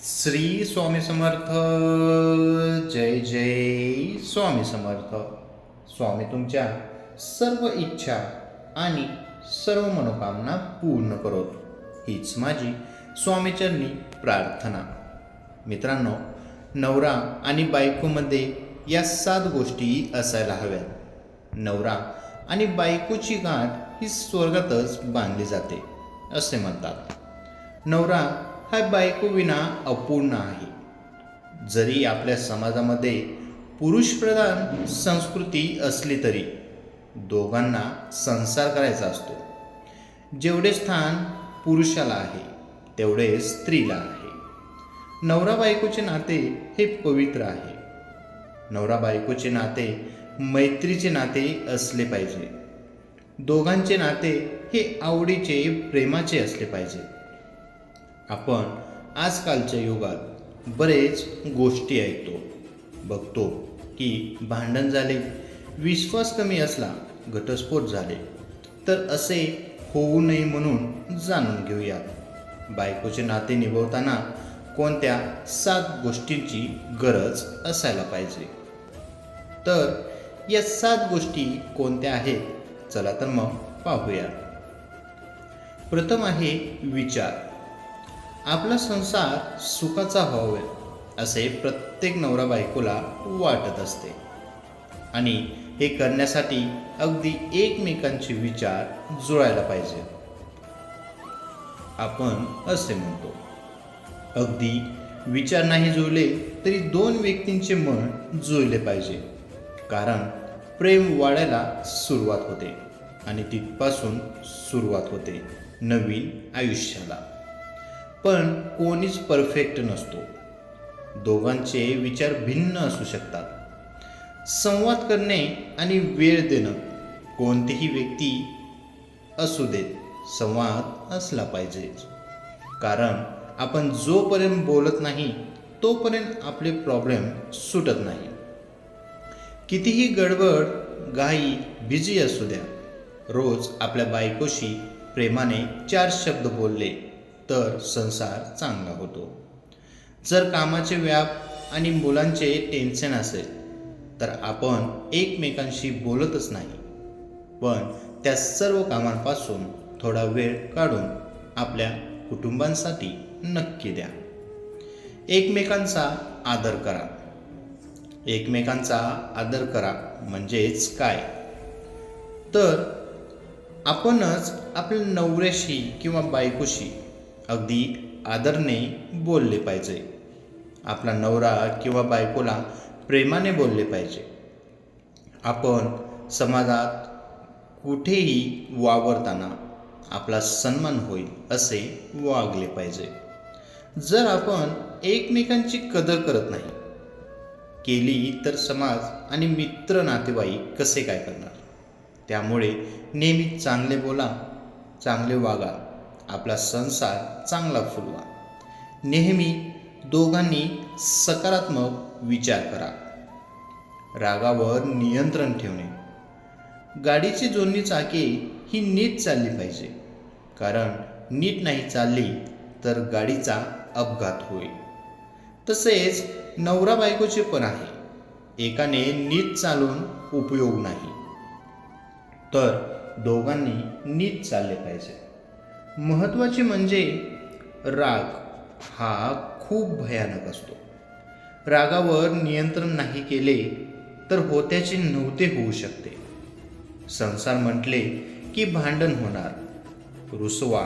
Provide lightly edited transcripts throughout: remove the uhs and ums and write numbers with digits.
श्री स्वामी समर्थ. जय जय स्वामी समर्थ. स्वामी तुमच्या सर्व इच्छा आणि सर्व मनोकामना पूर्ण करोत, हीच माझी स्वामीचरणी प्रार्थना. मित्रांनो, नवरा आणि बायकोमध्ये या 7 गोष्टी असायला हव्यात. नवरा आणि बायकोची गाठ ही स्वर्गातच बांधली जाते असे म्हणतात. नवरा हा बायको विना अपूर्ण आहे. जरी आपल्या समाजामध्ये पुरुषप्रधान संस्कृती असली तरी दोघांना संसार करायचा असतो. जेवढे स्थान पुरुषाला आहे तेवढे स्त्रीला आहे. नवरा बायकोचे नाते हे पवित्र आहे. नवरा बायकोचे नाते मैत्रीचे नाते असले पाहिजे. दोघांचे नाते हे आवडीचे, प्रेमाचे असले पाहिजे. आपण आजकालच्या युगात बरेच गोष्टी ऐकतो, बघतो की भांडण झाले, विश्वास कमी असला, घटस्फोट झाले. तर असे होऊ नये म्हणून जाणून घेऊयात बायकोचे नाते निभवताना कोणत्या 7 गोष्टींची गरज असायला पाहिजे. तर या 7 गोष्टी कोणत्या आहेत, चला तर मग पाहूयात. प्रथम आहे विचार. आपला संसार सुखाचा व्हावा असे प्रत्येक नवरा बायकोला वाटत असते आणि हे करण्यासाठी अगदी एकमेकांचे विचार जुळायला पाहिजे. आपण असे म्हणतो, अगदी विचार नाही जुळले तरी 2 व्यक्तींचे मन जुळले पाहिजे. कारण प्रेम वाढायला सुरुवात होते आणि तिथपासून सुरुवात होते नवीन आयुष्याला. पण कोणीच परफेक्ट नसतो. दोघांचे विचार भिन्न असू शकतात. संवाद करणे आणि वेळ देणं, कोणतीही व्यक्ती असू देत, संवाद असला पाहिजे. कारण आपण जोपर्यंत बोलत नाही तोपर्यंत आपले प्रॉब्लेम सुटत नाही. कितीही गडबड, घाई, बिझी असू द्या, रोज आपल्या बायकोशी प्रेमाने 4 शब्द बोलले तर संसार चांगला होतो. जर कामाचे व्याप आणि मुलांचे टेन्शन असेल तर आपण एकमेकांशी बोलतच नाही. पण त्या सर्व कामांपासून थोडा वेळ काढून आपल्या कुटुंबांसाठी नक्की द्या. एकमेकांचा आदर करा. एकमेकांचा आदर करा म्हणजेच काय, तर आपणच आपल्या नवऱ्याशी किंवा बायकोशी अगदी आदरने बोलले पाहिजे. आपला नवरा किंवा बायकोला प्रेमाने बोलले पाहिजे. आपण समाजात कुठेही वावरताना आपला सन्मान होईल असे वागले पाहिजे. जर आपण एकमेकांची कदर करत नाही केली तर समाज आणि मित्र नातेवाईक कसे काय करणार. त्यामुळे नेहमी चांगले बोला, चांगले वागा, आपला संसार चांगला फुलवा. नेहमी दोघांनी सकारात्मक विचार करा. रागावर नियंत्रण ठेवणे. गाडीची दोन्ही चाके ही नीट चालली पाहिजे. कारण नीट नाही चालली तर गाडीचा अपघात होईल. तसेच नवरा बायकोचे पण आहे. एकाने नीट चालून उपयोग नाही, तर दोघांनी नीट चालले पाहिजे. महत्त्वाचे म्हणजे राग हा खूप भयानक असतो. रागावर नियंत्रण नाही केले तर होत्याचे नव्हते होऊ शकते. संसार म्हटले की भांडण होणार, रुसवा,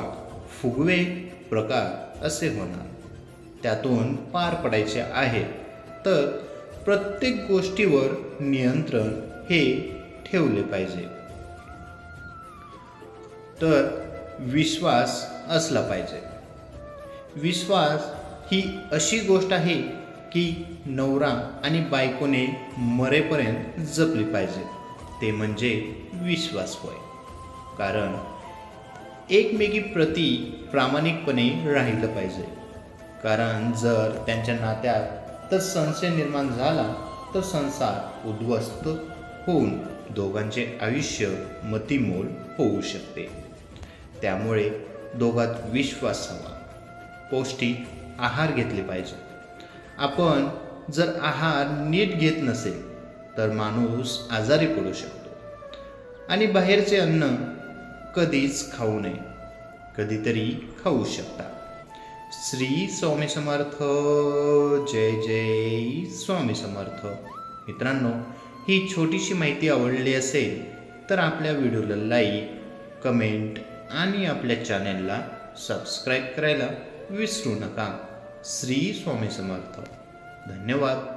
फुगवे प्रकार असे होणार. त्यातून पार पडायचे आहे तर प्रत्येक गोष्टीवर नियंत्रण हे ठेवले पाहिजे. तर विश्वास असला पाहिजे. विश्वास ही अशी गोष्ट आहे की नवरा आणि बायकोने मरेपर्यंत जपली पाहिजे. ते म्हणजे विश्वास होय. कारण एकमेकीप्रती प्रामाणिकपणे राहिलं पाहिजे. कारण जर त्यांच्या नात्यात तर संशय निर्माण झाला तर संसार उद्ध्वस्त होऊन दोघांचे आयुष्य मतिमोल होऊ शकते. त्यामुळे दोघात विश्वास हवा. पौष्टिक आहार घेतले पाहिजे. आपण जर आहार नीट घेत नसेल तर माणूस आजारी पडू शकतो आणि बाहेरचे अन्न कधीच खाऊ नये. कधीतरी खाऊ शकता. श्री स्वामी समर्थ. जय जय स्वामी समर्थ. मित्रांनो, ही छोटीशी माहिती आवडली असेल तर आपल्या व्हिडिओला लाईक, कमेंट आणि आपल्या चॅनेलला सबस्क्राईब करायला विसरू नका. श्री स्वामी समर्थ. धन्यवाद.